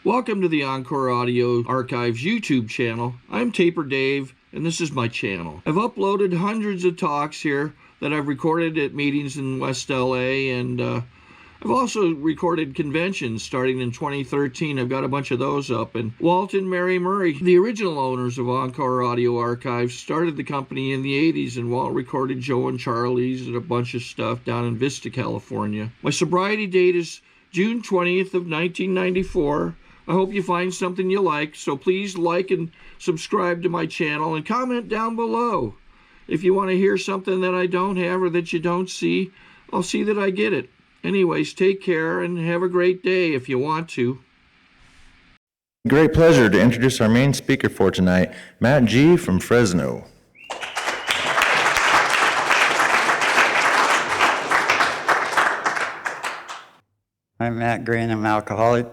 Welcome to the Encore Audio Archives YouTube channel. I'm Taper Dave, and this is my channel. I've uploaded hundreds of talks here that I've recorded at meetings in West LA, and I've also recorded conventions starting in 2013. I've got a bunch of those up. And Walt and Mary Murray, the original owners of Encore Audio Archives, started the company in the 80s, and Walt recorded Joe and Charlie's and a bunch of stuff down in Vista, California. My sobriety date is June 20th of 1994. I hope you find something you like, so please like and subscribe to my channel and comment down below. If you want to hear something that I don't have or that you don't see, I'll see that I get it. Anyways, take care and have a great day if you want to. Great pleasure to introduce our main speaker for tonight, Matt G. from Fresno. I'm Matt Green, I'm an alcoholic.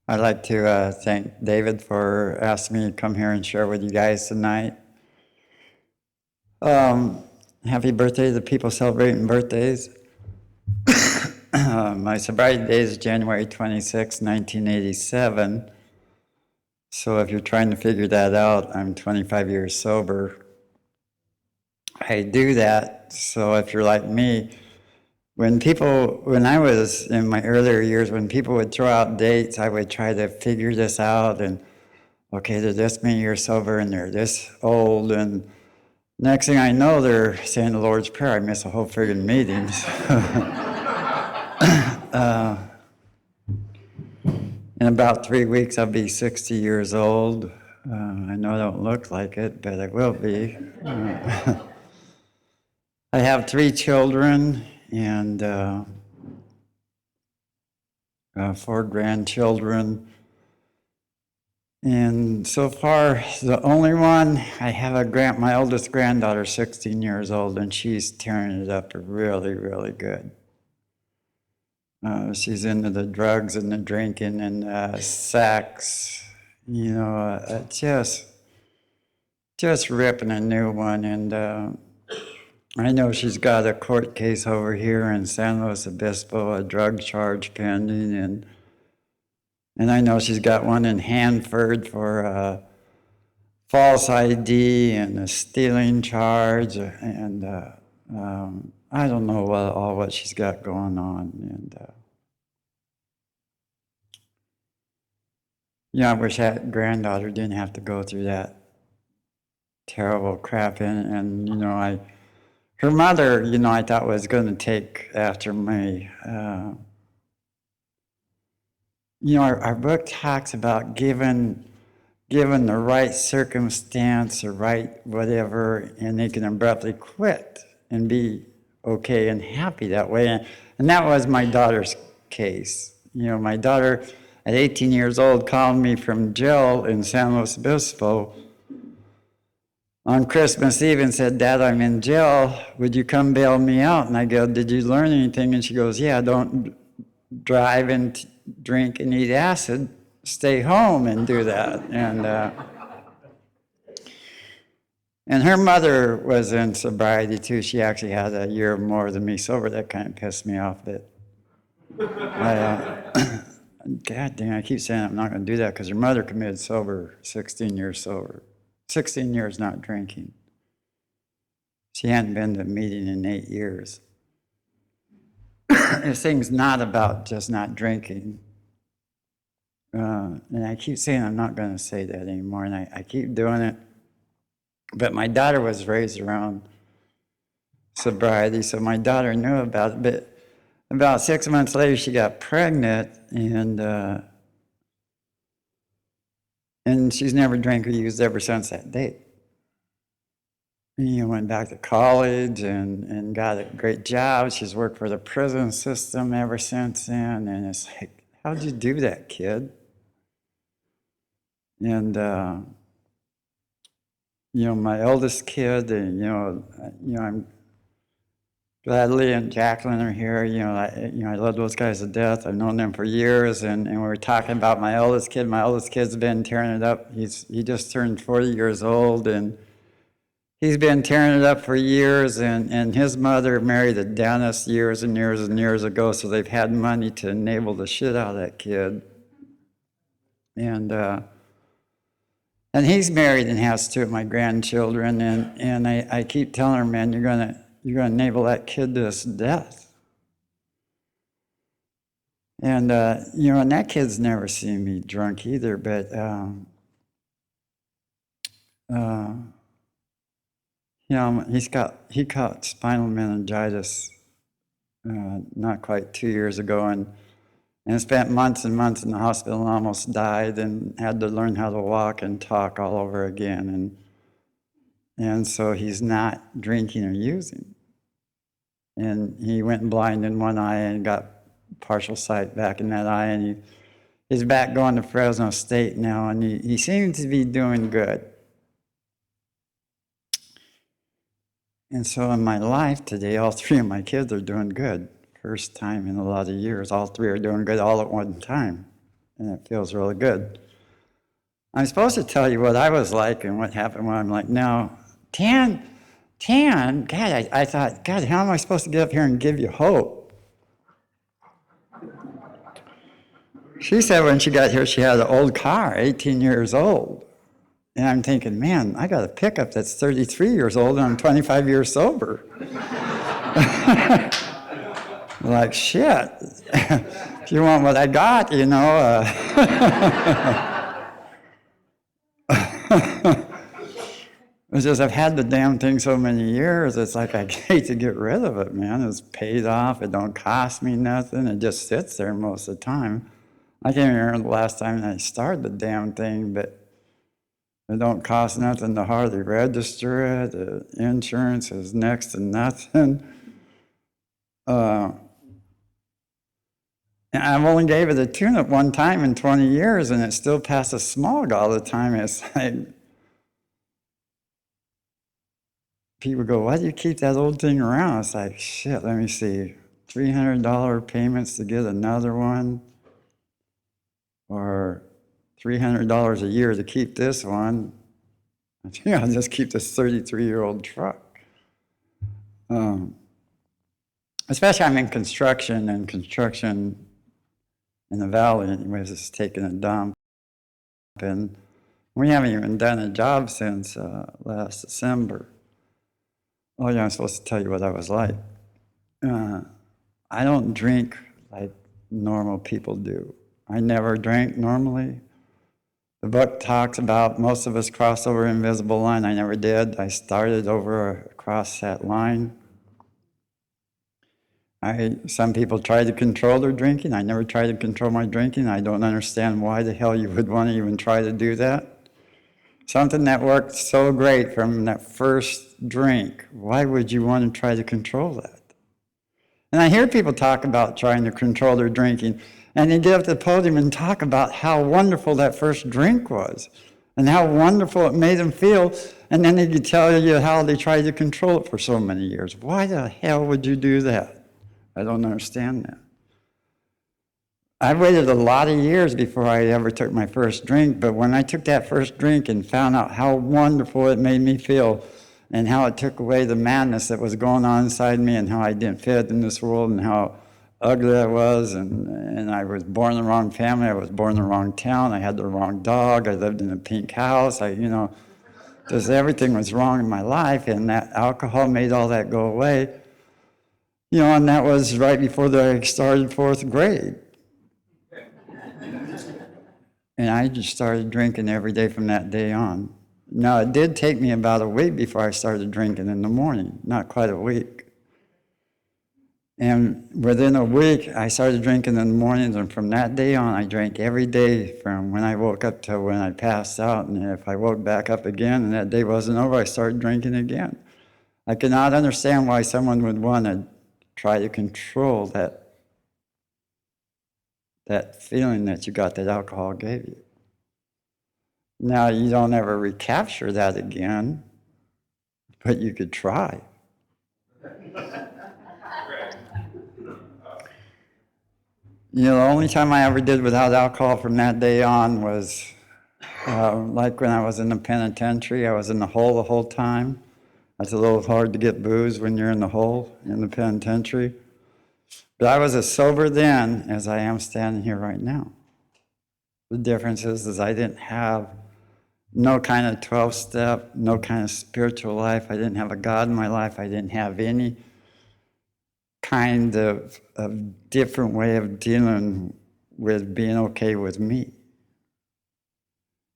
I'd like to thank David for asking me to come here and share with you guys tonight. Happy birthday to the people celebrating birthdays. My sobriety day is January 26, 1987. So if you're trying to figure that out, I'm 25 years sober. I do that, so if you're like me, when I was in my earlier years, when people would throw out dates, I would try to figure this out and, okay, they're this many years sober and they're this old, and next thing I know, they're saying the Lord's Prayer. I miss a whole friggin' meeting. In about 3 weeks, I'll be 60 years old. I know I don't look like it, but I will be. I have 3 children and 4 grandchildren. And so far, the only one, I have my oldest granddaughter, 16 years old, and she's tearing it up really, really good. She's into the drugs and the drinking and sex, just ripping a new one. And I know she's got a court case over here in San Luis Obispo, a drug charge pending, and I know she's got one in Hanford for false ID and a stealing charge, and I don't know what she's got going on. And I wish that granddaughter didn't have to go through that terrible crap. And her mother, I thought was going to take after me. Our book talks about given the right circumstance or right whatever, and they can abruptly quit and be okay and happy that way. And that was my daughter's case. My daughter at 18 years old called me from jail in San Luis Obispo on Christmas Eve and said, "Dad, I'm in jail. Would you come bail me out?" And I go, "Did you learn anything?" And she goes, "Yeah, don't drive and drink and eat acid. Stay home and do that." And her mother was in sobriety too. She actually had a year more than me sober. That kind of pissed me off. But God dang, I keep saying I'm not going to do that because her mother committed 16 years sober. 16 years not drinking. She hadn't been to a meeting in 8 years. This thing's not about just not drinking. And I keep saying I'm not going to say that anymore, and I keep doing it. But my daughter was raised around sobriety, so my daughter knew about it. But about 6 months later, she got pregnant, and she's never drank or used ever since that date. And went back to college and got a great job. She's worked for the prison system ever since then. And it's like, how'd you do that, kid? And my oldest kid, I'm glad Lee and Jacqueline are here. I love those guys to death. I've known them for years, and we were talking about my oldest kid. My oldest kid's been tearing it up. He just turned 40 years old, and he's been tearing it up for years, and his mother married a dentist years and years and years ago, so they've had money to enable the shit out of that kid. And he's married and has two of my grandchildren, and I keep telling her, man, you're gonna enable that kid to his death. And and that kid's never seen me drunk either, but he caught spinal meningitis not quite 2 years ago, and spent months and months in the hospital and almost died, and had to learn how to walk and talk all over again. And so he's not drinking or using. And he went blind in one eye and got partial sight back in that eye, and he's back going to Fresno State now, and he seems to be doing good. And so in my life today, all three of my kids are doing good. First time in a lot of years, all three are doing good all at one time, and it feels really good. I'm supposed to tell you what I was like and what happened when I'm like, no, Tan, God, I thought, God, how am I supposed to get up here and give you hope? She said when she got here, she had an old car, 18 years old. And I'm thinking, man, I got a pickup that's 33 years old and I'm 25 years sober. Like, shit, if you want what I got, It's just I've had the damn thing so many years, it's like I hate to get rid of it, man. It's paid off, it don't cost me nothing, it just sits there most of the time. I can't remember the last time I started the damn thing, but it don't cost nothing to hardly register it. The insurance is next to nothing. And I've only gave it a tune-up one time in 20 years, and it still passes smog all the time. It's like, people go, why do you keep that old thing around? It's like, shit, let me see, $300 payments to get another one, or $300 a year to keep this one. I think I'll just keep this 33-year-old truck. Especially I'm in construction, and construction in the valley anyways is taking a dump. And we haven't even done a job since last December. Oh yeah, I'm supposed to tell you what I was like. I don't drink like normal people do. I never drank normally. The book talks about most of us cross over an invisible line. I never did. I started over across that line. Some people try to control their drinking. I never tried to control my drinking. I don't understand why the hell you would want to even try to do that. Something that worked so great from that first drink, why would you want to try to control that? And I hear people talk about trying to control their drinking, and they get up to the podium and talk about how wonderful that first drink was and how wonderful it made them feel, and then they could tell you how they tried to control it for so many years. Why the hell would you do that? I don't understand that. I waited a lot of years before I ever took my first drink, but when I took that first drink and found out how wonderful it made me feel and how it took away the madness that was going on inside me and how I didn't fit in this world and how ugly I was, and I was born in the wrong family, I was born in the wrong town, I had the wrong dog, I lived in a pink house, just everything was wrong in my life, and that alcohol made all that go away. And that was right before I started fourth grade. And I just started drinking every day from that day on. Now, it did take me about a week before I started drinking in the morning, not quite a week. And within a week, I started drinking in the mornings, and from that day on, I drank every day from when I woke up till when I passed out. And if I woke back up again and that day wasn't over, I started drinking again. I could not understand why someone would want to try to control that feeling that you got that alcohol gave you. Now, you don't ever recapture that again, but you could try. The only time I ever did without alcohol from that day on was like when I was in the penitentiary. I was in the hole the whole time. It's a little hard to get booze when you're in the hole in the penitentiary. But I was as sober then as I am standing here right now. The difference is I didn't have no kind of 12-step, no kind of spiritual life. I didn't have a God in my life. I didn't have any kind of different way of dealing with being okay with me.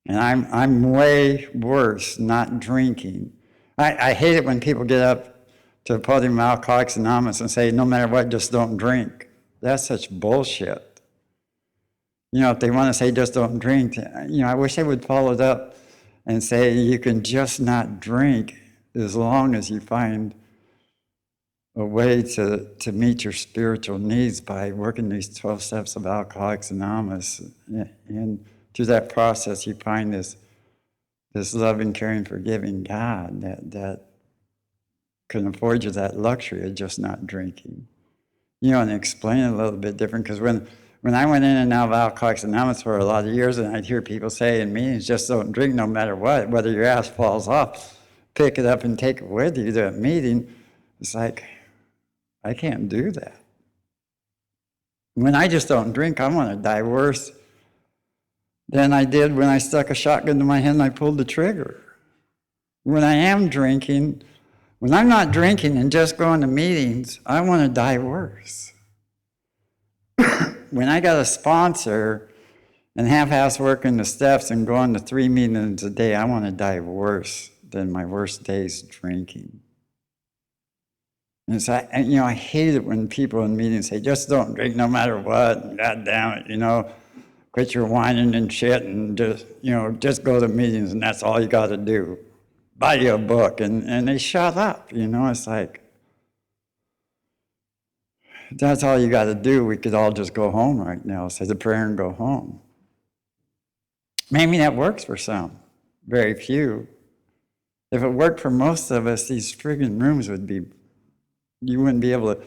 And I'm way worse not drinking. I hate it when people get up to the podium of Alcoholics Anonymous and say, no matter what, just don't drink. That's such bullshit. You know, if they want to say just don't drink, you know, I wish they would follow it up and say you can just not drink as long as you find a way to meet your spiritual needs by working these 12 steps of Alcoholics Anonymous. And through that process, you find this loving, caring, forgiving God that can afford you that luxury of just not drinking. You know, and explain it a little bit different, because when I went in and out of Alcoholics Anonymous for a lot of years, and I'd hear people say in meetings, just don't drink no matter what, whether your ass falls off, pick it up and take it with you to that meeting. It's like, I can't do that. When I just don't drink, I want to die worse than I did when I stuck a shotgun to my head and I pulled the trigger. When I am drinking, when I'm not drinking and just going to meetings, I want to die worse. When I got a sponsor and half-ass working the steps and going to 3 meetings a day, I want to die worse than my worst days drinking. And so, you know, I hate it when people in meetings say, just don't drink no matter what, God damn it, you know, quit your whining and shit and just, you know, just go to meetings and that's all you got to do. Buy you a book, and they shut up, you know, it's like, if that's all you got to do, we could all just go home right now, say the prayer and go home. Maybe that works for some, very few. If it worked for most of us, these friggin' rooms would be, you wouldn't be able to,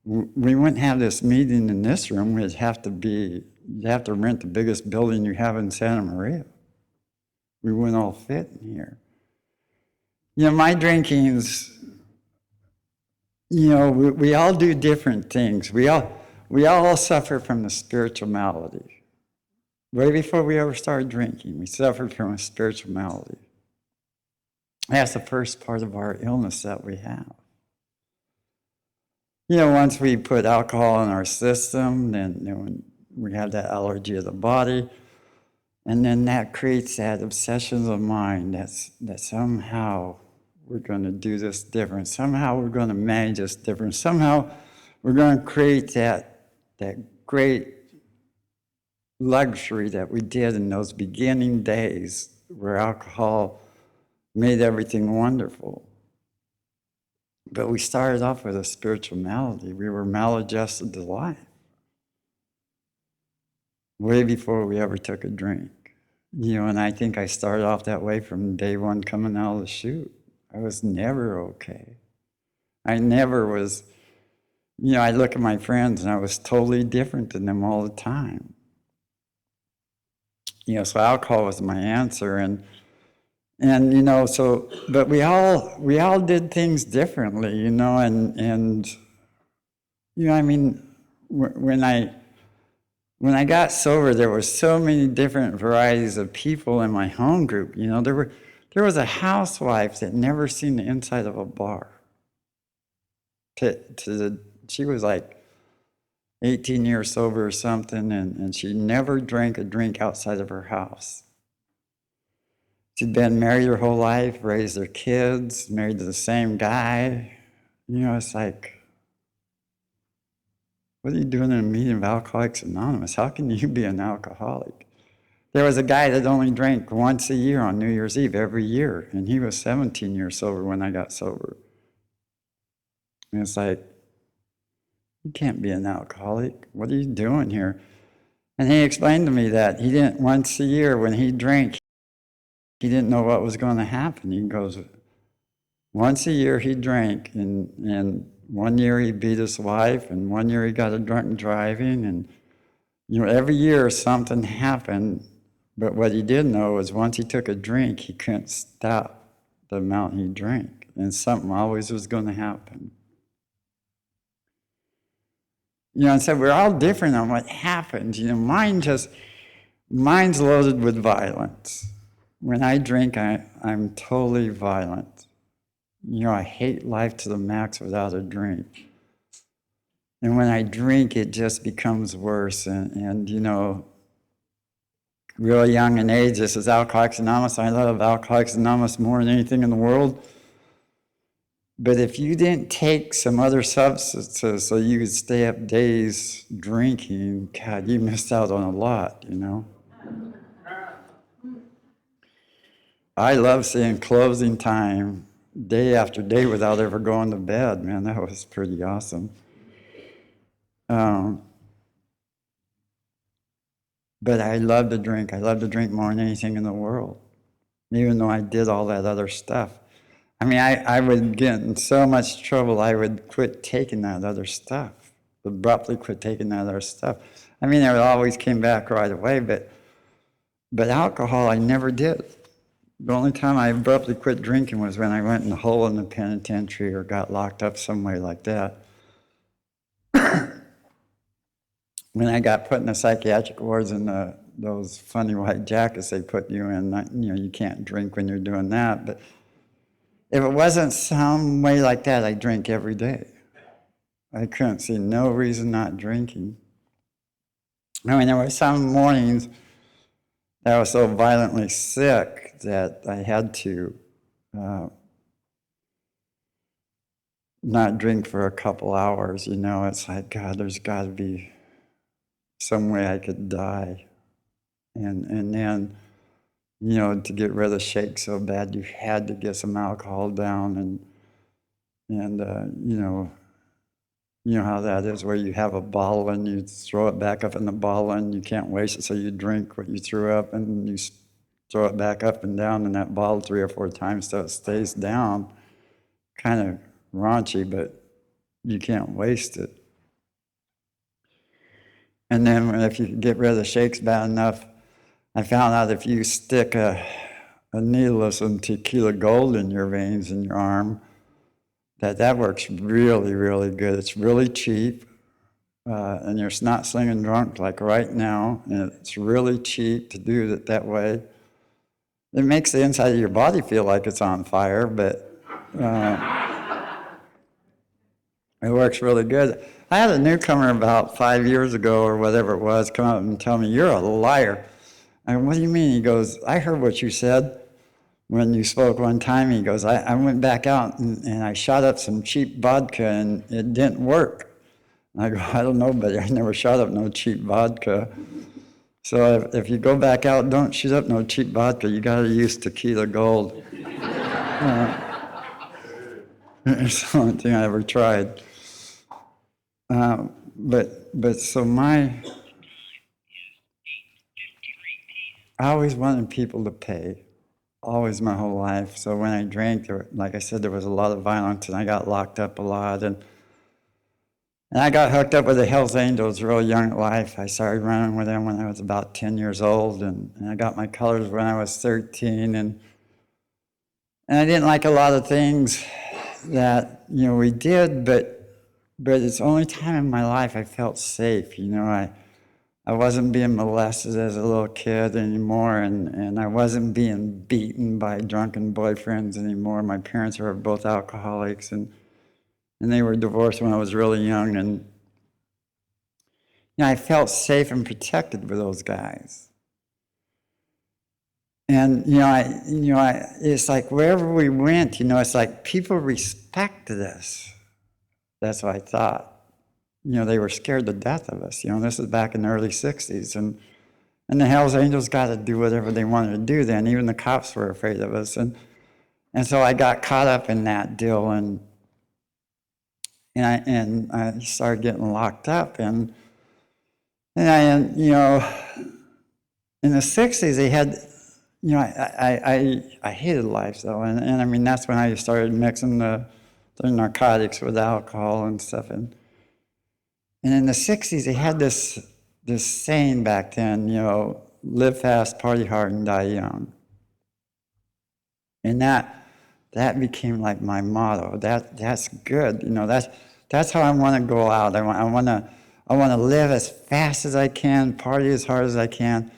we wouldn't have this meeting in this room. You'd have to rent the biggest building you have in Santa Maria. We wouldn't all fit in here. You know, my drinking's, you know, we all do different things. We all suffer from the spiritual malady. Way before we ever started drinking, we suffered from a spiritual malady. That's the first part of our illness that we have. You know, once we put alcohol in our system, then we have that allergy of the body, and then that creates that obsession of the mind that somehow we're going to do this different. Somehow we're going to manage this different. Somehow we're going to create that great luxury that we did in those beginning days where alcohol made everything wonderful. But we started off with a spiritual malady. We were maladjusted to life way before we ever took a drink. You know, and I think I started off that way from day one coming out of the chute. I was never okay. I never was, you know, I look at my friends and I was totally different than them all the time. You know, so alcohol was my answer, and you know, so, but we all did things differently, you know, and you know, I mean, when I got sober, there were so many different varieties of people in my home group. You know, there was a housewife that never seen the inside of a bar. She was like 18 years sober or something, and she never drank a drink outside of her house. She'd been married her whole life, raised her kids, married to the same guy. You know, it's like, what are you doing in a meeting of Alcoholics Anonymous? How can you be an alcoholic? There was a guy that only drank once a year on New Year's Eve every year, and he was 17 years sober when I got sober. And it's like, you can't be an alcoholic. What are you doing here? And he explained to me that he didn't, once a year when he drank, he didn't know what was going to happen. He goes, once a year he drank, and 1 year he beat his wife, and 1 year he got a drunk driving, and you know, every year something happened. But what he did know was once he took a drink, he couldn't stop the amount he drank. and something always was going to happen. You know, and so we're all different on what happens. You know, mine's loaded with violence. When I drink, I'm totally violent. You know, I hate life to the max without a drink. And when I drink, it just becomes worse. And you know, real young in age, this is Alcoholics Anonymous. I love Alcoholics Anonymous more than anything in the world. But if you didn't take some other substances so you could stay up days drinking, God, you missed out on a lot, you know. I love seeing closing time day after day without ever going to bed. Man, that was pretty awesome. But I love to drink. I love to drink more than anything in the world, even though I did all that other stuff. I mean, I would get in so much trouble, I would quit taking that other stuff, abruptly quit taking that other stuff. I mean, it always came back right away, but alcohol, I never did. The only time I abruptly quit drinking was when I went in a hole in the penitentiary or got locked up some way like that. When I got put in the psychiatric wards in those funny white jackets they put you in, you know, you can't drink when you're doing that, but if it wasn't some way like that, I'd drink every day. I couldn't see no reason not drinking. I mean, there were some mornings that I was so violently sick that I had to not drink for a couple hours. You know, it's like, God, there's got to be some way I could die. And then, you know, to get rid of shake so bad, you had to get some alcohol down, and you know how that is, where you have a bottle and you throw it back up in the bottle and you can't waste it, so you drink what you threw up and you throw it back up and down in that bottle 3 or 4 times so it stays down. Kind of raunchy, but you can't waste it. And then if you get rid of the shakes bad enough, I found out if you stick a needle of some tequila gold in your veins in your arm, that works really, really good. It's really cheap, and you're not slinging drunk like right now, and it's really cheap to do it that way. It makes the inside of your body feel like it's on fire, but it works really good. I had a newcomer about 5 years ago or whatever it was come up and tell me, "You're a liar." I go, "What do you mean?" He goes, "I heard what you said when you spoke one time." He goes, I went back out and I shot up some cheap vodka and it didn't work. I go, "I don't know, but I never shot up no cheap vodka." So if you go back out, don't shoot up no cheap vodka. You got to use tequila gold. It's the only thing I ever tried. But so I always wanted people to pay, always my whole life. So when I drank, like I said, there was a lot of violence, and I got locked up a lot. And I got hooked up with the Hells Angels real young in life. I started running with them when I was about 10 years old, and I got my colors when I was 13. And I didn't like a lot of things that, you know, we did, but it's the only time in my life I felt safe. You know, I wasn't being molested as a little kid anymore, and I wasn't being beaten by drunken boyfriends anymore. My parents were both alcoholics, and they were divorced when I was really young, and you know, I felt safe and protected with those guys. And it's like wherever we went, you know, it's like people respected us. That's what I thought. You know, they were scared to death of us. You know, this is back in the early 60s. And the Hells Angels got to do whatever they wanted to do then. Even the cops were afraid of us. And so I got caught up in that deal, and I started getting locked up. And you know, in the 60s, they had, you know, I hated life, though. And I mean, that's when I started mixing the narcotics with alcohol and stuff. And in the 60s, they had this saying back then, you know, live fast, party hard, and die young. And that that became like my motto. That's good. You know, that's how I want to go out. I want to live as fast as I can, party as hard as I can,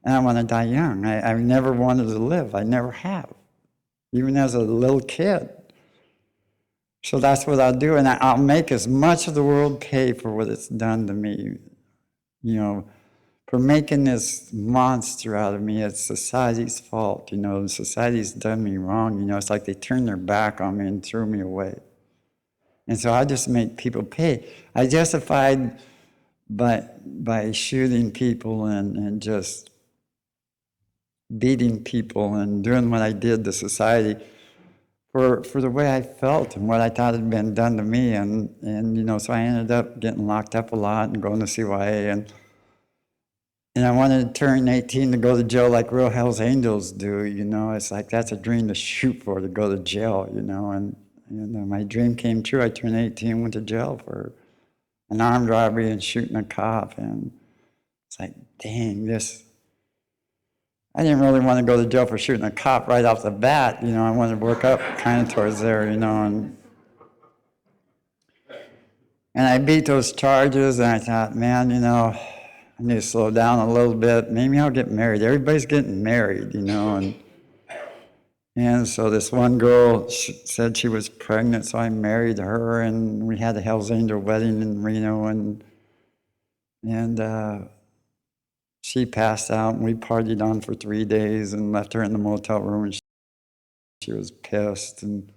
and I want to die young. I've never wanted to live. I never have, even as a little kid. So that's what I'll do, and I'll make as much of the world pay for what it's done to me. You know, for making this monster out of me. It's society's fault. You know, society's done me wrong. You know, it's like they turned their back on me and threw me away. And so I just make people pay. I justified by shooting people and just beating people and doing what I did to society for the way I felt and what I thought had been done to me. And you know, so I ended up getting locked up a lot and going to CYA. And I wanted to turn 18 to go to jail like real Hell's Angels do, you know. It's like that's a dream to shoot for, to go to jail, you know. And my dream came true. I turned 18, went to jail for an armed robbery and shooting a cop. And it's like, dang, this. I didn't really want to go to jail for shooting a cop right off the bat, you know. I wanted to work up kind of towards there, you know. And I beat those charges, and I thought, man, you know, I need to slow down a little bit. Maybe I'll get married. Everybody's getting married, you know. And so this one girl said she was pregnant, so I married her, and we had a Hell's Angel wedding in Reno, and she passed out, and we partied on for 3 days and left her in the motel room, and she was pissed. And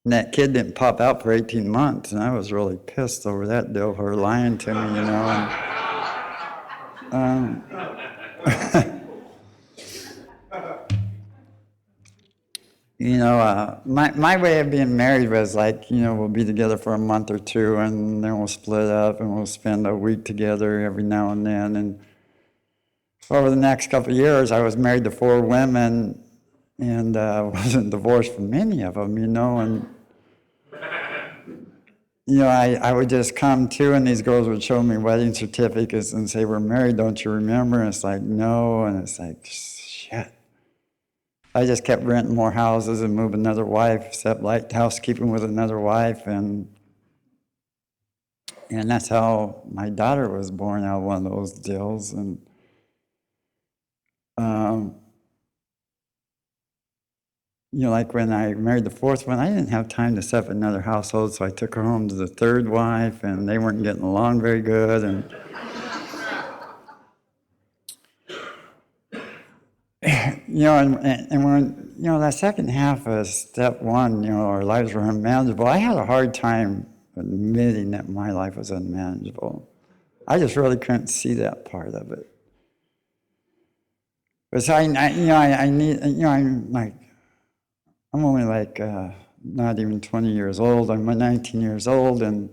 that kid didn't pop out for 18 months, and I was really pissed over that deal, her lying to me, you know. You know, my way of being married was like, you know, we'll be together for a month or two, and then we'll split up, and we'll spend a week together every now and then. And over the next couple of years, I was married to 4 women, and wasn't divorced from any of them, you know. And you know, I would just come to, and these girls would show me wedding certificates and say, "We're married, don't you remember?" And it's like, no, and it's like, shit. I just kept renting more houses and moving another wife, set light housekeeping with another wife, and that's how my daughter was born out of one of those deals. And you know, like when I married the 4th one, I didn't have time to set up another household, so I took her home to the 3rd wife, and they weren't getting along very good. And you know, and when, you know, that second half of step 1, you know, our lives were unmanageable, I had a hard time admitting that my life was unmanageable. I just really couldn't see that part of it. Because I need, you know, I'm only like not even 20 years old. I'm 19 years old, and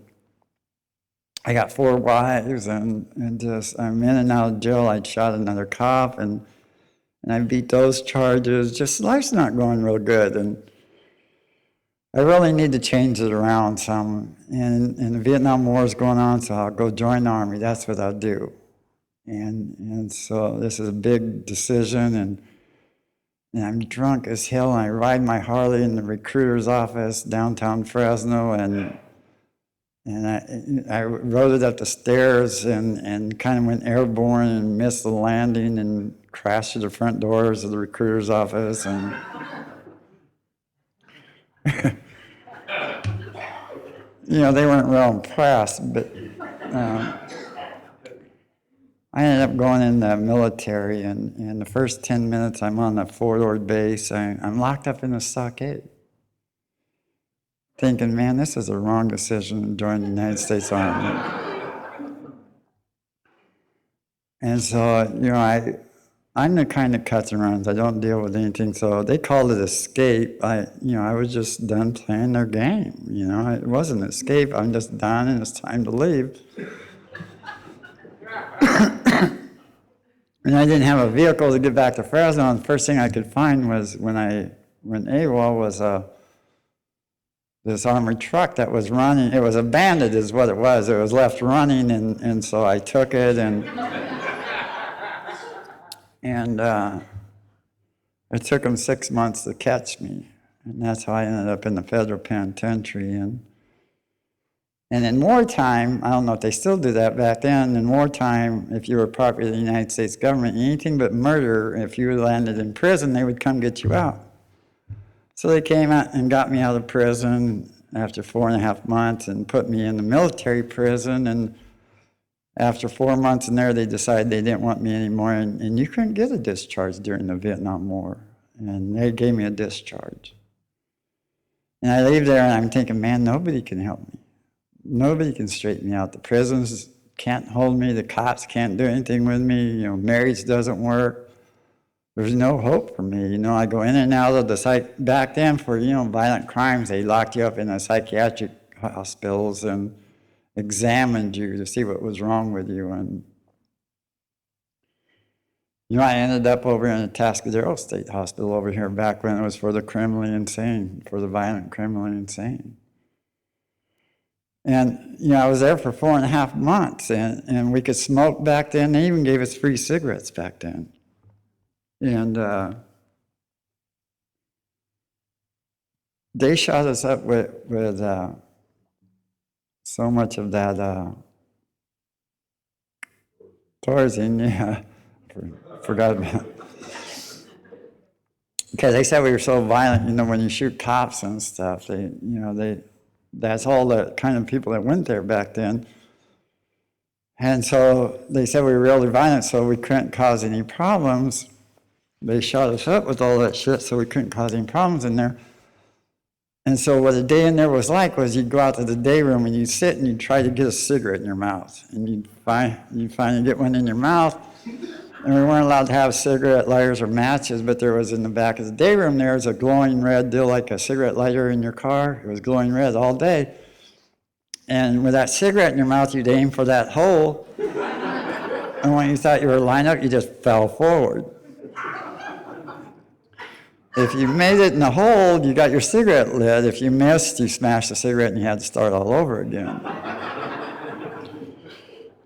I got 4 wives, and just I'm in and out of jail. I shot another cop, and I beat those charges. Just life's not going real good, and I really need to change it around some. And the Vietnam War is going on, so I'll go join the Army. That's what I'll do. And so this is a big decision, and I'm drunk as hell, and I ride my Harley in the recruiter's office downtown Fresno, and I rode it up the stairs and kind of went airborne and missed the landing and crashed through the front doors of the recruiter's office. And you know, they weren't real impressed, but I ended up going in the military, and in the first 10 minutes I'm on the Fort Ord base. I'm locked up in a stockade, thinking, man, this is a wrong decision to join the United States Army. And so, you know, I'm the kind that cuts and runs. I don't deal with anything. So they called it escape. I was just done playing their game. You know, it wasn't escape. I'm just done, and it's time to leave. And I didn't have a vehicle to get back to Fresno. And the first thing I could find was when AWOL was this armored truck that was running. It was abandoned, is what it was. It was left running, and so I took it and It took them 6 months to catch me, and that's how I ended up in the federal penitentiary. And in wartime, I don't know if they still do that back then, in wartime, if you were property of the United States government, anything but murder, if you landed in prison, they would come get you out. So they came out and got me out of prison after 4.5 months and put me in the military prison. And after 4 months in there, they decided they didn't want me anymore. And you couldn't get a discharge during the Vietnam War. And they gave me a discharge. And I leave there and I'm thinking, man, nobody can help me. Nobody can straighten me out. The prisons can't hold me. The cops can't do anything with me. You know, marriage doesn't work. There's no hope for me. You know, I go in and out of the psych. Back then for, you know, violent crimes, they locked you up in the psychiatric hospitals and examined you to see what was wrong with you. And, you know, I ended up over in the Atascadero State Hospital over here back when it was for the criminally insane, for the violent criminally insane. And, you know, I was there for 4.5 months, and we could smoke back then. They even gave us free cigarettes back then. And they shot us up with so much of that poison, yeah, forgot about it. Because they said we were so violent, you know, when you shoot cops and stuff, that's all the kind of people that went there back then. And so they said we were really violent, so we couldn't cause any problems. They shot us up with all that shit, so we couldn't cause any problems in there. And so what a day in there was like was you'd go out to the day room and you'd sit and you'd try to get a cigarette in your mouth. And you'd finally get one in your mouth. And we weren't allowed to have cigarette lighters or matches, but there was in the back of the day room, there was a glowing red deal like a cigarette lighter in your car. It was glowing red all day. And with that cigarette in your mouth, you'd aim for that hole. And when you thought you were lined up, you just fell forward. If you made it in the hole, you got your cigarette lit. If you missed, you smashed the cigarette and you had to start all over again.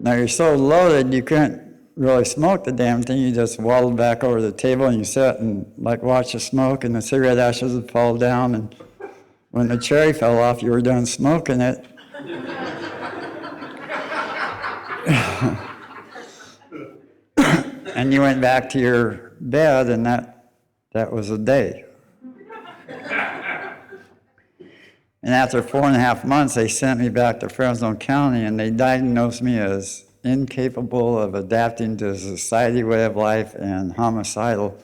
Now you're so loaded, you couldn't really smoke the damn thing. You just waddled back over the table and you sit and like watch the smoke, and the cigarette ashes would fall down, and when the cherry fell off, you were done smoking it. And you went back to your bed, and that was a day. And after 4.5 months, they sent me back to Fresno County, and they diagnosed me as incapable of adapting to society way of life and homicidal.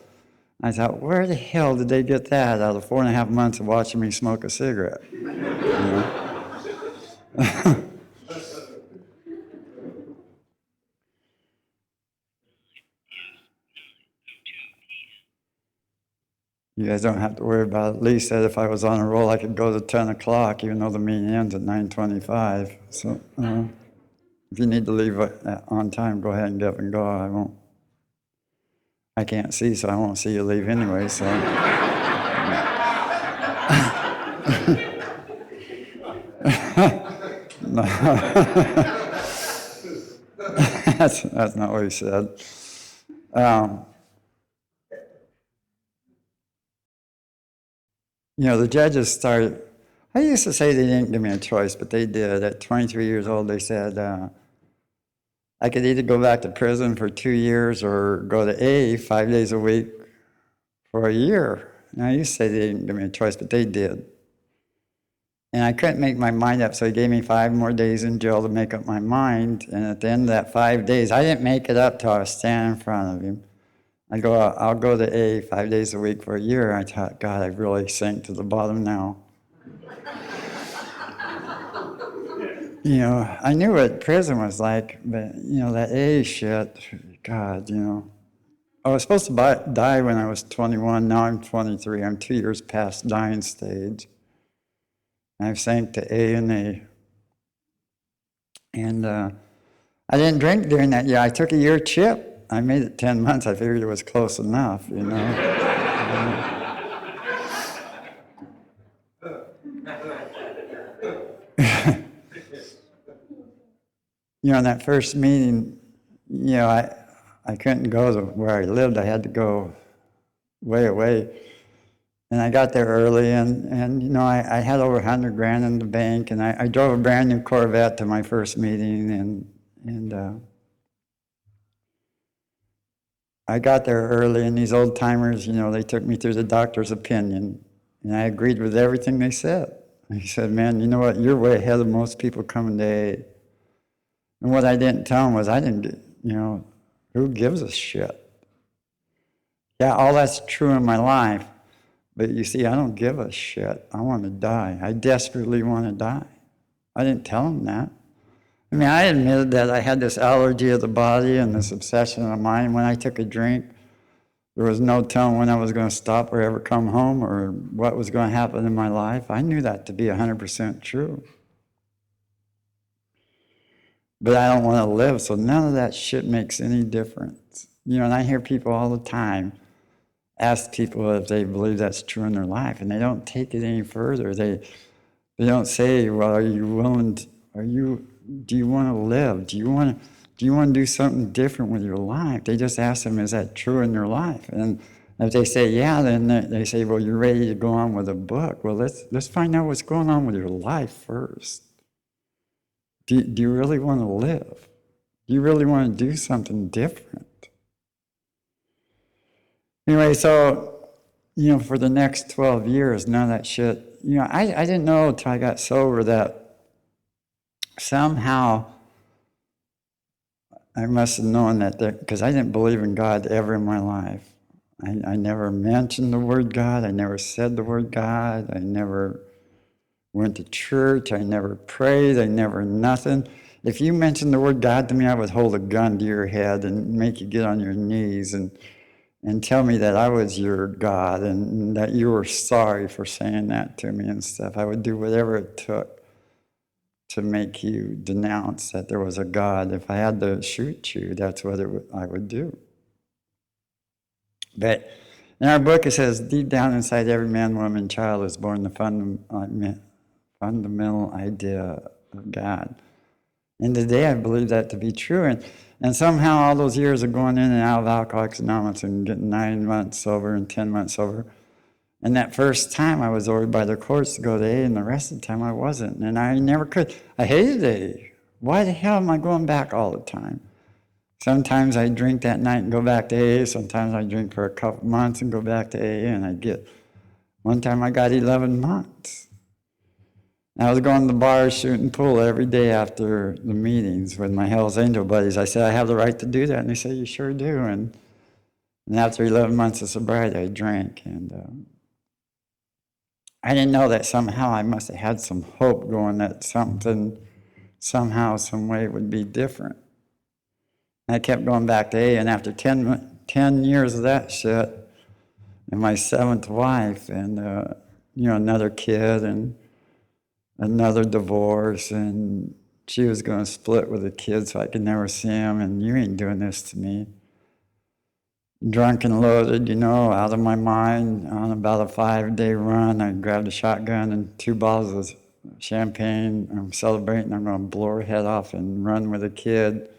I thought, where the hell did they get that out of 4.5 months of watching me smoke a cigarette? You know? You guys don't have to worry about it. Lee said if I was on a roll, I could go to 10 o'clock, even though the meeting ends at 9:25. So if you need to leave on time, go ahead and get up and go. I can't see, so I won't see you leave anyway, so. No. That's not what he said. You know, the judges started, I used to say they didn't give me a choice, but they did. At 23 years old, they said I could either go back to prison for 2 years or go to A 5 days a week for a year. And I used to say they didn't give me a choice, but they did. And I couldn't make my mind up, so he gave me 5 more days in jail to make up my mind. And at the end of that 5 days, I didn't make it up till I was standing in front of him. I'll go to A 5 days a week for a year. I thought, God, I've really sank to the bottom now. You know, I knew what prison was like, but, you know, that A shit, God, you know. I was supposed to die when I was 21. Now I'm 23. I'm 2 years past dying stage. I've sank to A and A. And I didn't drink during that year. I took a year chip. I made it 10 months. I figured it was close enough, you know. You know, in that first meeting, you know, I couldn't go to where I lived. I had to go way away. And I got there early, and you know, I had over $100,000 in the bank, and I drove a brand new Corvette to my first meeting, and I got there early, and these old timers, you know, they took me through the doctor's opinion, and I agreed with everything they said. He said, man, you know what, you're way ahead of most people coming to AA. And what I didn't tell him was I didn't, you know, who gives a shit? Yeah, all that's true in my life. But you see, I don't give a shit. I want to die. I desperately want to die. I didn't tell him that. I mean, I admitted that I had this allergy of the body and this obsession of mind. When I took a drink, there was no telling when I was going to stop or ever come home or what was going to happen in my life. I knew that to be 100% true. But I don't want to live, so none of that shit makes any difference. You know, and I hear people all the time ask people if they believe that's true in their life, and they don't take it any further. They don't say, well, are you willing to, do you want to live? Do you want to do something different with your life? They just ask them, is that true in their life? And if they say, yeah, then they say, well, you're ready to go on with a book. Well, let's find out what's going on with your life first. Do you really want to live? Do you really want to do something different? Anyway, so, you know, for the next 12 years, none of that shit, you know, I didn't know until I got sober that somehow I must have known that, because I didn't believe in God ever in my life. I never mentioned the word God. I never said the word God. I never went to church. I never prayed. I never nothing. If you mentioned the word God to me, I would hold a gun to your head and make you get on your knees and tell me that I was your God and that you were sorry for saying that to me and stuff. I would do whatever it took to make you denounce that there was a God. If I had to shoot you, that's what I would do. But in our book, it says, deep down inside every man, woman, and child is born the fundamental idea of God. And today I believe that to be true. And somehow all those years of going in and out of Alcoholics Anonymous and getting 9 months sober and 10 months sober, and that first time I was ordered by the courts to go to AA, and the rest of the time I wasn't. And I never could. I hated AA. Why the hell am I going back all the time? Sometimes I drink that night and go back to AA. Sometimes I drink for a couple months and go back to AA, and one time I got 11 months. I was going to the bar, shooting pool every day after the meetings with my Hell's Angel buddies. I said, I have the right to do that. And they said, you sure do. And after 11 months of sobriety, I drank. And I didn't know that somehow I must have had some hope going that something, somehow, some way would be different. I kept going back to AA. And after 10 years of that shit, and my 7th wife, and you know, another kid, and another divorce, and she was going to split with the kids so I could never see him, and you ain't doing this to me. Drunk and loaded, you know, out of my mind, on about a 5-day run. I grabbed a shotgun and 2 bottles of champagne. I'm celebrating, I'm going to blow her head off and run with a kid.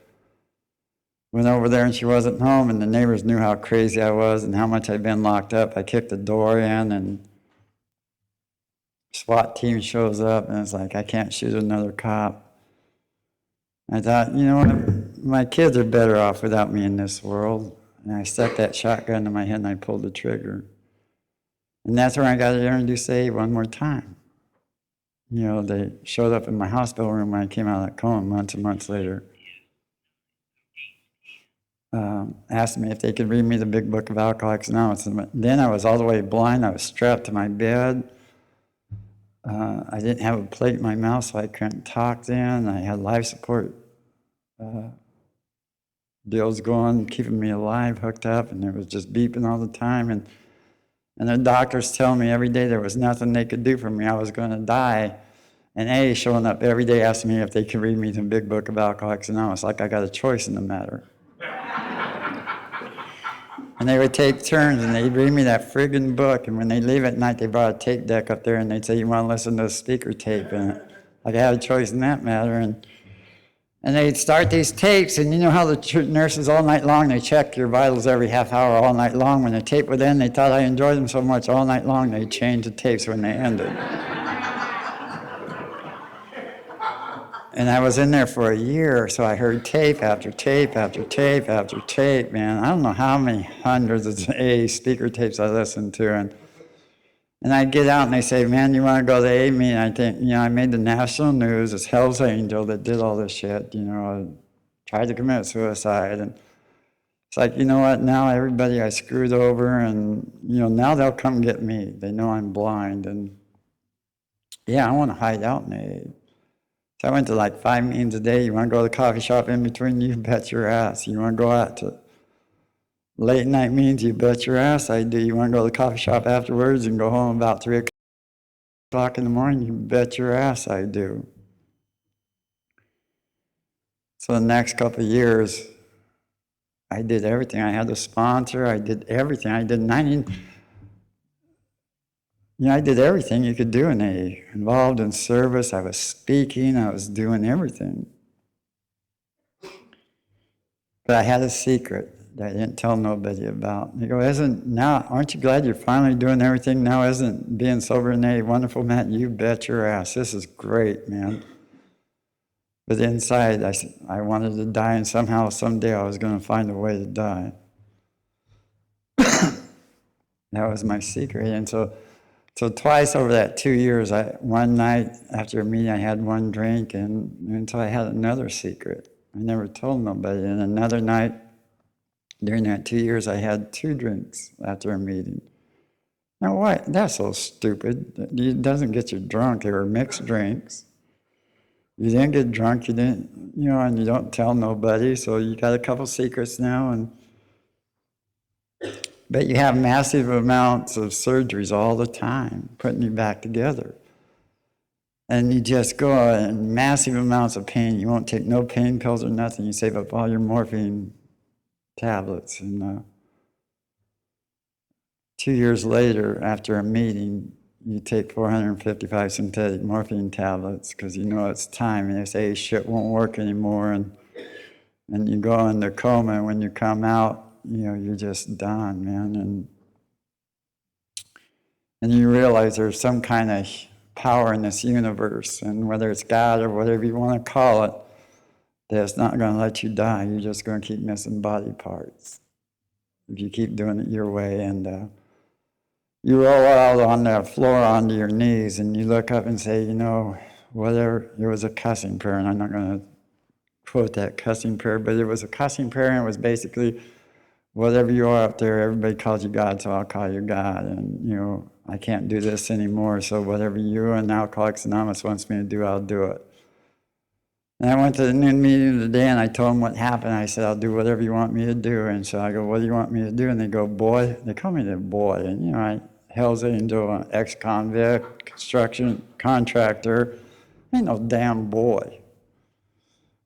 Went over there and she wasn't home, and the neighbors knew how crazy I was and how much I'd been locked up. I kicked the door in, and SWAT team shows up, and it's like, I can't shoot another cop. I thought, you know what, my kids are better off without me in this world. And I stuck that shotgun to my head and I pulled the trigger. And that's where I got introduced to AA one more time. You know, they showed up in my hospital room when I came out of that coma months and months later. Asked me if they could read me the big book of Alcoholics Anonymous. Then I was all the way blind. I was strapped to my bed. I didn't have a plate in my mouth, so I couldn't talk then. I had life support deals going, keeping me alive, hooked up, and it was just beeping all the time. And the doctors telling me every day there was nothing they could do for me. I was going to die. And AA showing up every day asking me if they could read me the big book of Alcoholics Anonymous, like I got a choice in the matter. And they would take turns, and they'd read me that friggin' book, and when they'd leave at night, they brought a tape deck up there, and they'd say, you want to listen to a speaker tape? And like I had a choice in that matter. And And they'd start these tapes, and you know how the nurses all night long, they check your vitals every half hour all night long. When the tape would end, they thought I enjoyed them so much all night long, they'd change the tapes when they ended. And I was in there for a year, so I heard tape after tape after tape after tape, man. I don't know how many hundreds of speaker tapes I listened to. And I'd get out and they say, man, you want to go to the A meeting? I think, I made the national news as Hell's Angel that did all this shit, I tried to commit suicide. And it's like, you know what, now everybody I screwed over and, now they'll come get me. They know I'm blind. And yeah, I want to hide out in AA. So I went to like 5 meetings a day. You want to go to the coffee shop in between? You bet your ass. You want to go out to late night meetings? You bet your ass I do. You want to go to the coffee shop afterwards and go home about 3 o'clock in the morning? You bet your ass I do. So the next couple of years, I did everything. I had a sponsor. I did everything. I did I did everything you could do in AA. Involved in service, I was speaking, I was doing everything. But I had a secret that I didn't tell nobody about. They go, aren't you glad you're finally doing everything? Now isn't being sober in AA wonderful, Matt? You bet your ass. This is great, man. But inside, I wanted to die, and somehow, someday, I was going to find a way to die. That was my secret. And so twice over that 2 years, one night after a meeting, I had one drink, and until I had another secret. I never told nobody. And another night, during that 2 years, I had 2 drinks after a meeting. Now, why? That's so stupid. It doesn't get you drunk. They were mixed drinks. You didn't get drunk. You didn't, and you don't tell nobody. So you got a couple secrets now, but you have massive amounts of surgeries all the time, putting you back together. And you just go in massive amounts of pain. You won't take no pain pills or nothing. You save up all your morphine tablets. And 2 years later, after a meeting, you take 455 synthetic morphine tablets because it's time. And they say, shit won't work anymore. And you go into coma, and when you come out, you're just done, man. And you realize there's some kind of power in this universe, and whether it's God or whatever you want to call it, that's not going to let you die. You're just going to keep missing body parts if you keep doing it your way. And you roll out on the floor onto your knees, and you look up and say, whatever. It was a cussing prayer, and I'm not going to quote that cussing prayer, but it was a cussing prayer, and it was basically, whatever you are up there, everybody calls you God, so I'll call you God. And, I can't do this anymore, so whatever you and Alcoholics Anonymous wants me to do, I'll do it. And I went to the noon meeting today, and I told them what happened. I said, I'll do whatever you want me to do. And so I go, what do you want me to do? And they go, boy. They call me the boy. And, Hell's Angel, ex-convict, construction contractor. I ain't no damn boy.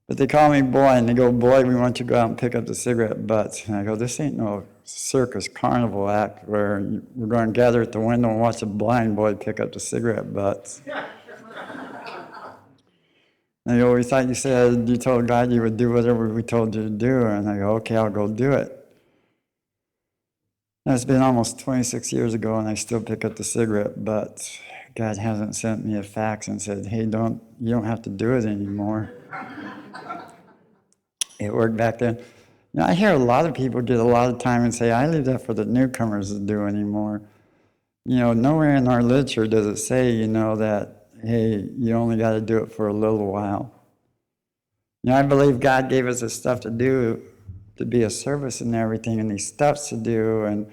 But they call me boy, and they go, boy, we want you to go out and pick up the cigarette butts. And I go, this ain't no circus carnival act where we're going to gather at the window and watch a blind boy pick up the cigarette butts. And they go, we thought you told God you would do whatever we told you to do. And I go, okay, I'll go do it. And it's been almost 26 years ago, and I still pick up the cigarette butts. God hasn't sent me a fax and said, hey, you don't have to do it anymore. It worked back then. I hear a lot of people get a lot of time and say, I leave that for the newcomers to do anymore. Nowhere in our literature does it say, that, hey, you only got to do it for a little while. I believe God gave us this stuff to do, to be a service and everything, and these steps to do, and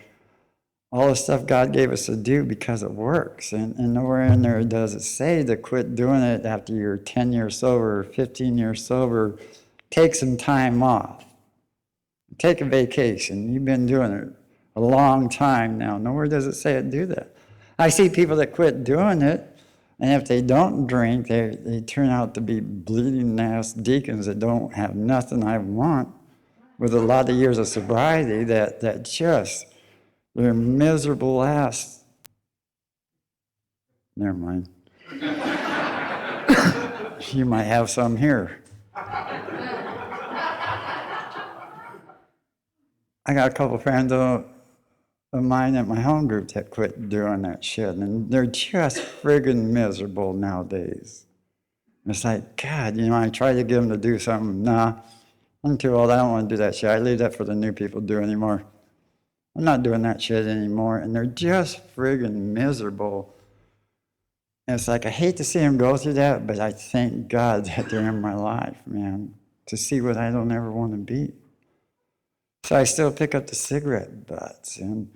all the stuff God gave us to do because it works. And nowhere in there does it say to quit doing it after you're 10 years sober or 15 years sober. Take some time off. Take a vacation. You've been doing it a long time now. Nowhere does it say it do that. I see people that quit doing it, and if they don't drink, they turn out to be bleeding-ass deacons that don't have nothing I want, with a lot of years of sobriety that just, they're miserable ass. Never mind. You might have some here. I got a couple friends of mine at my home group that quit doing that shit, and they're just friggin' miserable nowadays. It's like, God, I try to get them to do something. Nah, I'm too old. I don't want to do that shit. I leave that for the new people to do anymore. I'm not doing that shit anymore. And they're just friggin' miserable. And it's like, I hate to see them go through that, but I thank God that they're in my life, man, to see what I don't ever want to be. So I still pick up the cigarette butts. And,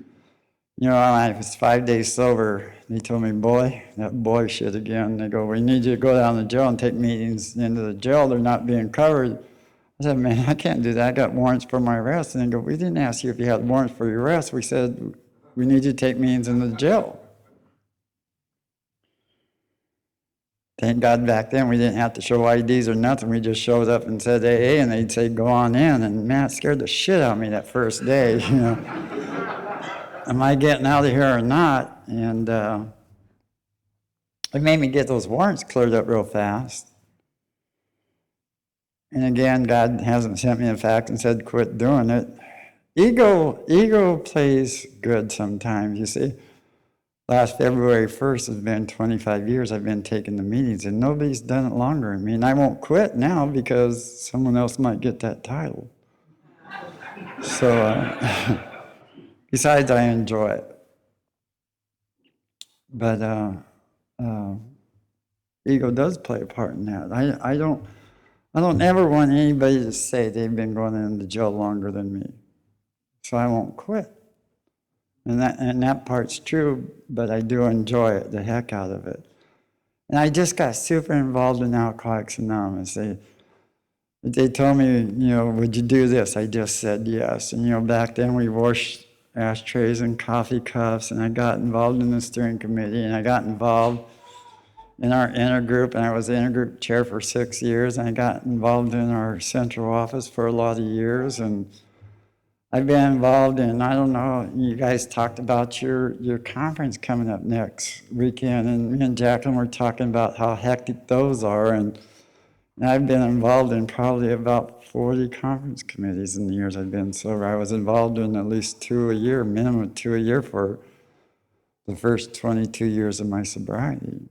I was 5 days sober. They told me, boy, that boy shit again. They go, we need you to go down to jail and take meetings into the jail. They're not being covered. I said, man, I can't do that. I got warrants for my arrest. And they go, we didn't ask you if you had warrants for your arrest. We said, we need you to take meetings into the jail. Thank God back then we didn't have to show IDs or nothing. We just showed up and said AA, and they'd say, go on in. And man, it scared the shit out of me that first day, Am I getting out of here or not? And it made me get those warrants cleared up real fast. And again, God hasn't sent me a fax and said, quit doing it. Ego plays good sometimes, you see. Last February 1st has been 25 years I've been taking the meetings, and nobody's done it longer than me. And I won't quit now because someone else might get that title. So, besides, I enjoy it. But ego does play a part in that. I don't ever want anybody to say they've been going into jail longer than me. So I won't quit. And that part's true, but I do enjoy it, the heck out of it. And I just got super involved in Alcoholics Anonymous. They told me, would you do this? I just said yes. And, back then we washed ashtrays and coffee cups, and I got involved in the steering committee, and I got involved in our intergroup, and I was the intergroup chair for 6 years, and I got involved in our central office for a lot of years, and I've been involved in, I don't know, you guys talked about your conference coming up next weekend, and me and Jacqueline were talking about how hectic those are, and I've been involved in probably about 40 conference committees in the years I've been sober. I was involved in at least 2 a year, minimum 2 a year for the first 22 years of my sobriety.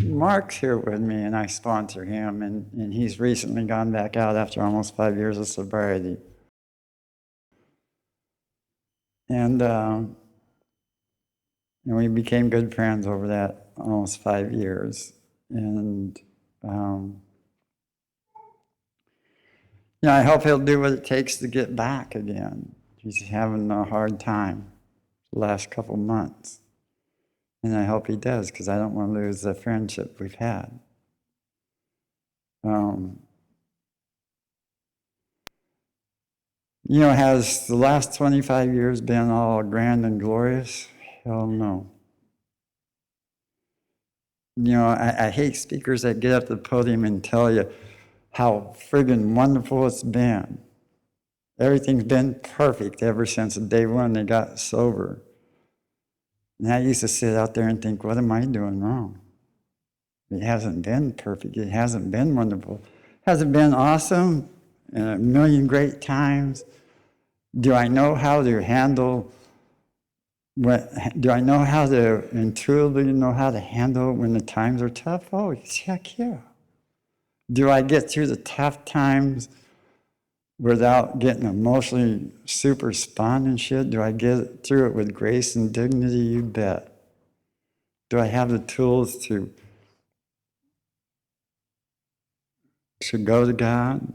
Mark's here with me, and I sponsor him, and he's recently gone back out after almost 5 years of sobriety. And we became good friends over that almost 5 years. And I hope he'll do what it takes to get back again. He's having a hard time the last couple months. And I hope he does, because I don't want to lose the friendship we've had. Has the last 25 years been all grand and glorious? Hell no. I hate speakers that get up to the podium and tell you how friggin' wonderful it's been. Everything's been perfect ever since day one they got sober. And I used to sit out there and think, what am I doing wrong? It hasn't been perfect. It hasn't been wonderful. Has it been awesome? And a million great times? Do I know how to handle do I know how to intuitively know how to handle when the times are tough? Oh, heck yeah. Do I get through the tough times without getting emotionally super spawned and shit? Do I get through it with grace and dignity? You bet. Do I have the tools to go to God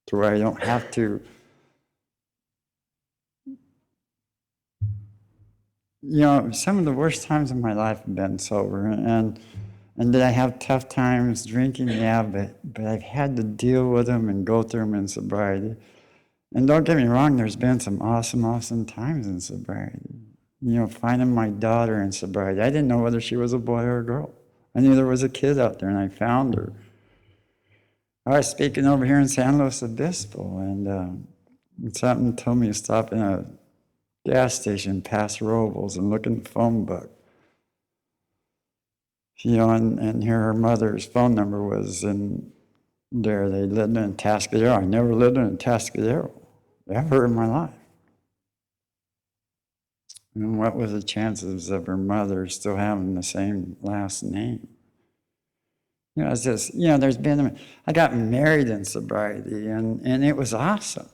to where I don't have to? Some of the worst times in my life have been sober, and did I have tough times drinking? Yeah, but I've had to deal with them and go through them in sobriety. And don't get me wrong, there's been some awesome times in sobriety. Finding my daughter in sobriety. I didn't know whether she was a boy or a girl. I knew there was a kid out there, and I found her. I was speaking over here in San Luis Obispo, and something told me to stop in a gas station past Robles and look in the phone book. And here her mother's phone number was in there. They lived in Tascadero. I never lived in Tascadero ever in my life. And what was the chances of her mother still having the same last name? It's just, I got married in sobriety, and it was awesome.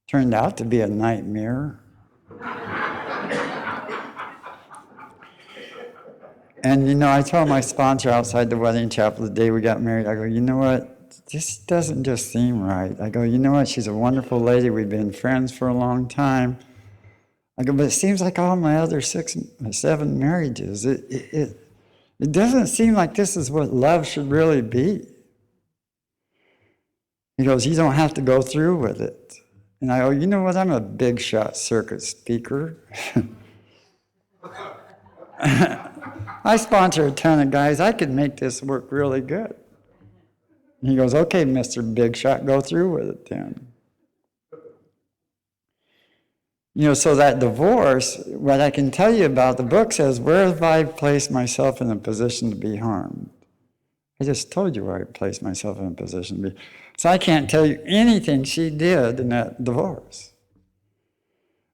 Turned out to be a nightmare. And, I told my sponsor outside the wedding chapel the day we got married, I go, you know what? This doesn't just seem right. I go, you know what? She's a wonderful lady. We've been friends for a long time. I go, but it seems like all my other 7 marriages, it doesn't seem like this is what love should really be. He goes, you don't have to go through with it. And I go, you know what? I'm a big shot circuit speaker. I sponsor a ton of guys. I could make this work really good. And he goes, okay, Mr. Big Shot, go through with it then. So that divorce, what I can tell you about, the book says, where have I placed myself in a position to be harmed? I just told you where I placed myself in a position to be. So I can't tell you anything she did in that divorce.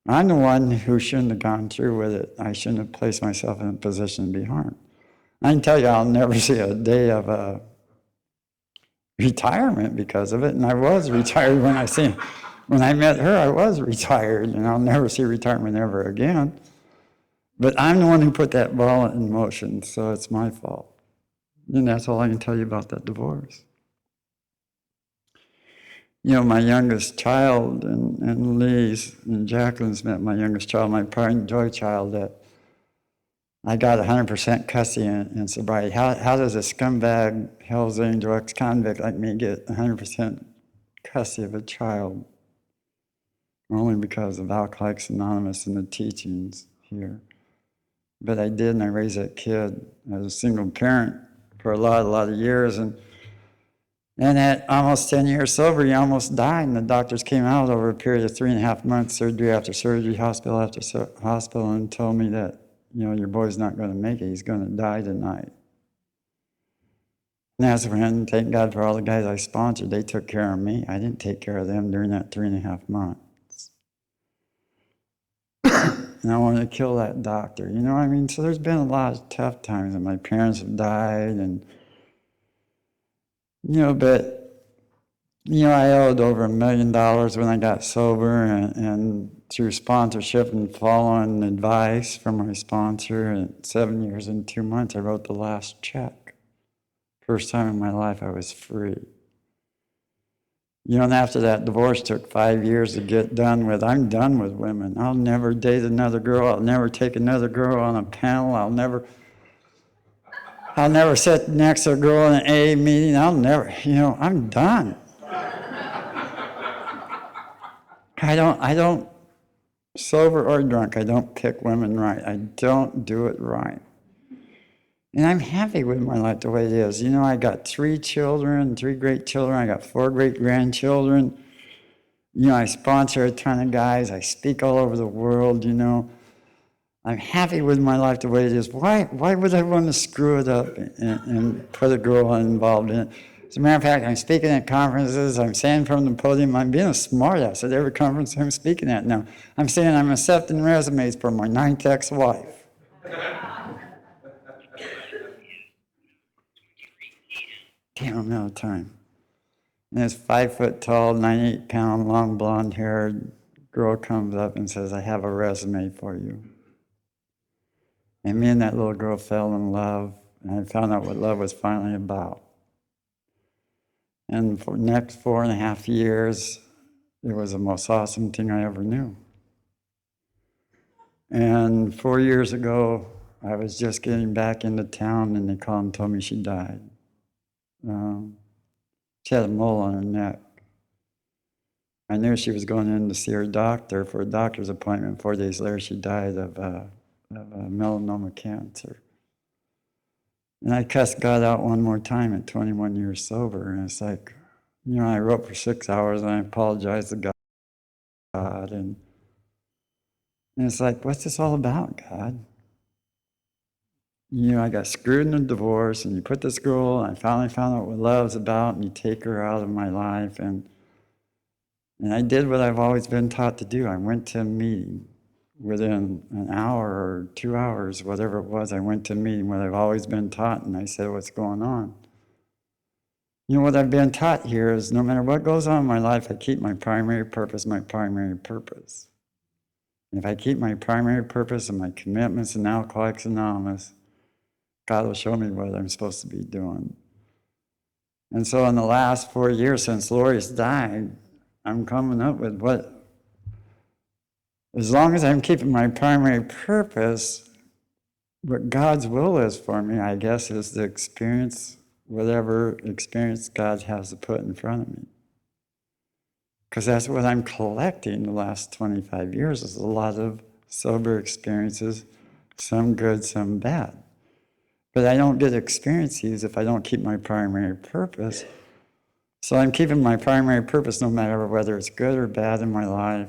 I'm the one who shouldn't have gone through with it. I shouldn't have placed myself in a position to be harmed. I can tell you I'll never see a day of retirement because of it, and I was retired when I met her, I was retired, and I'll never see retirement ever again. But I'm the one who put that ball in motion, so it's my fault. And that's all I can tell you about that divorce. My youngest child, and Lee's, and Jacqueline's met my youngest child, my pride and joy child, that I got 100% custody in sobriety. How does a scumbag, Hell's Angel, ex-convict like me get 100% custody of a child? Only because of Alcoholics Anonymous and the teachings here. But I did, and I raised that kid as a single parent for a lot of years. And at almost 10 years sober, he almost died. And the doctors came out over a period of 3.5 months, surgery after surgery, hospital after hospital, and told me that, your boy's not going to make it. He's going to die tonight. And that's when, thank God for all the guys I sponsored, they took care of me. I didn't take care of them during that 3.5 months. And I wanted to kill that doctor. So there's been a lot of tough times, and my parents have died, and, but, I owed over $1 million when I got sober, and through sponsorship and following advice from my sponsor, and 7 years and 2 months, I wrote the last check. First time in my life I was free. And after that divorce took 5 years to get done with, I'm done with women. I'll never date another girl. I'll never take another girl on a panel. I'll never sit next to a girl in an AA meeting. I'll never, I'm done. I don't, sober or drunk, I don't pick women right. I don't do it right. And I'm happy with my life the way it is. I got 3 children, 3 great children. I got 4 great grandchildren. I sponsor a ton of guys. I speak all over the world, I'm happy with my life the way it is. Why would I want to screw it up and put a girl involved in it? As a matter of fact, I'm speaking at conferences. I'm saying from the podium, I'm being a smartass at every conference I'm speaking at now. I'm saying I'm accepting resumes for my 9th ex-wife. Damn, I'm out of time. And this 5 foot tall, 98 pound, long blonde haired girl comes up and says, I have a resume for you. And me and that little girl fell in love, and I found out what love was finally about. And for the next 4.5 years, it was the most awesome thing I ever knew. And 4 years ago, I was just getting back into town, and they called and told me she died. She had a mole on her neck. I knew she was going in to see her doctor for a doctor's appointment. 4 days later, she died of melanoma cancer. And I cussed God out one more time at 21 years sober. And it's like, I wrote for 6 hours, and I apologized to God. And it's like, what's this all about, God? I got screwed in a divorce, and you put this girl, and I finally found out what love's about, and you take her out of my life, and I did what I've always been taught to do. I went to a meeting. Within an hour or 2 hours, whatever it was, I went to a meeting, what I've always been taught, and I said, what's going on? What I've been taught here is no matter what goes on in my life, I keep my primary purpose my primary purpose. And if I keep my primary purpose and my commitments in Alcoholics Anonymous, God will show me what I'm supposed to be doing. And so in the last 4 years since Lori's died, I'm coming up with as long as I'm keeping my primary purpose, what God's will is for me, I guess, is to experience whatever experience God has to put in front of me. Because that's what I'm collecting the last 25 years, is a lot of sober experiences, some good, some bad. But I don't get to experience these if I don't keep my primary purpose. So I'm keeping my primary purpose no matter whether it's good or bad in my life.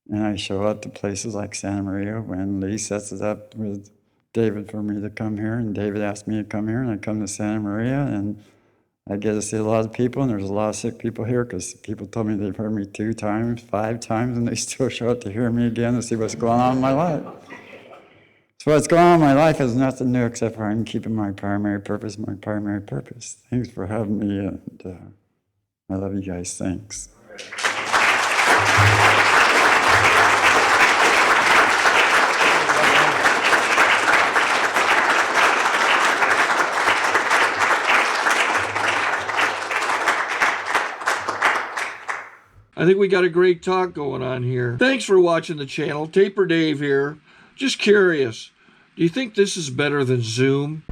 And I show up to places like Santa Maria when Lee sets it up with David for me to come here, and David asked me to come here, and I come to Santa Maria, and I get to see a lot of people, and there's a lot of sick people here because people told me they've heard me 2 times, 5 times, and they still show up to hear me again to see what's going on in my life. So what's going on in my life is nothing new except for I'm keeping my primary purpose my primary purpose. Thanks for having me, and I love you guys. Thanks. I think we got a great talk going on here. Thanks for watching the channel. Taper Dave here. Just curious, do you think this is better than Zoom?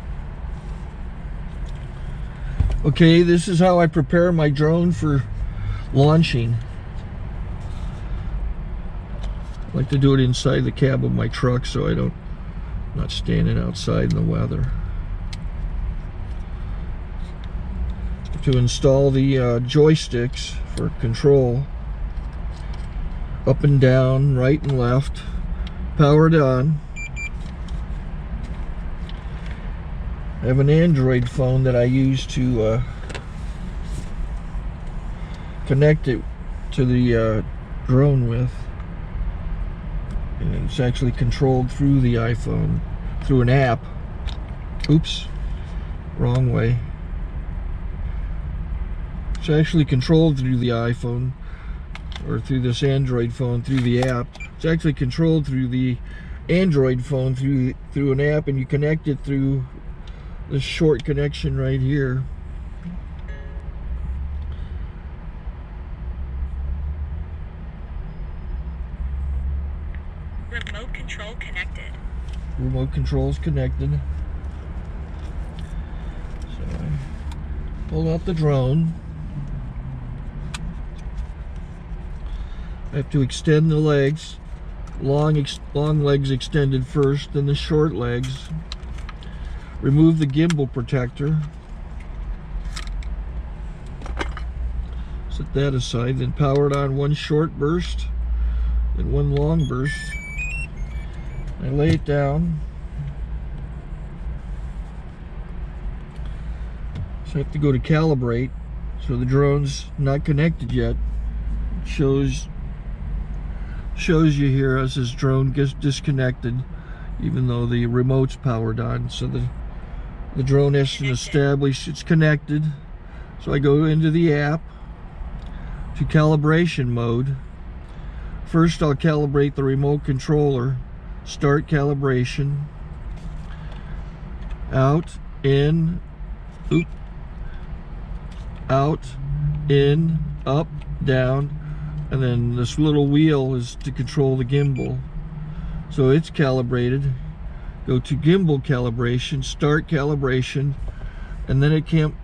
Okay, this is how I prepare my drone for launching. I like to do it inside the cab of my truck so I'm not standing outside in the weather. To install the joysticks for control, up and down, right and left, powered on. I have an Android phone that I use to connect it to the drone with, and it's actually controlled through the iPhone, through an app. Oops, wrong way. It's actually controlled through the iPhone, or through this Android phone, through the app. It's actually controlled through the Android phone, through an app, and you connect it through this short connection right here. Remote control connected. Remote control's connected. So I pull out the drone. I have to extend the legs, long legs extended first, then the short legs. Remove the gimbal protector. Set that aside, then power it on one short burst, then one long burst. I lay it down. So I have to go to calibrate. So the drone's not connected yet. It shows you here as this drone gets disconnected, even though the remote's powered on. So the drone has to establish it's connected. So I go into the app to calibration mode. First I'll calibrate the remote controller. Start calibration. Out, in, oop, out, in, up, down. And then this little wheel is to control the gimbal. So it's calibrated. Go to gimbal calibration, start calibration, and then it calibrates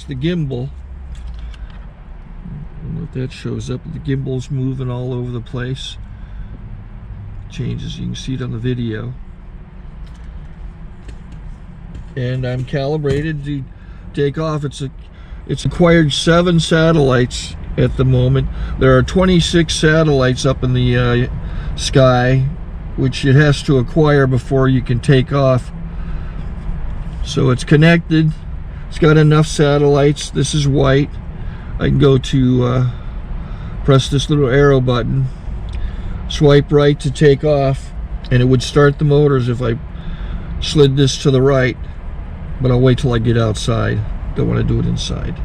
the gimbal. I don't know if that shows up. The gimbal's moving all over the place. Changes, you can see it on the video. And I'm calibrated to take off. It's acquired 7 satellites at the moment. There are 26 satellites up in the sky which it has to acquire before you can take off. So it's connected. It's got enough satellites. This is white. I can go to press this little arrow button, swipe right to take off, and it would start the motors if I slid this to the right, but I'll wait till I get outside. Don't want to do it inside.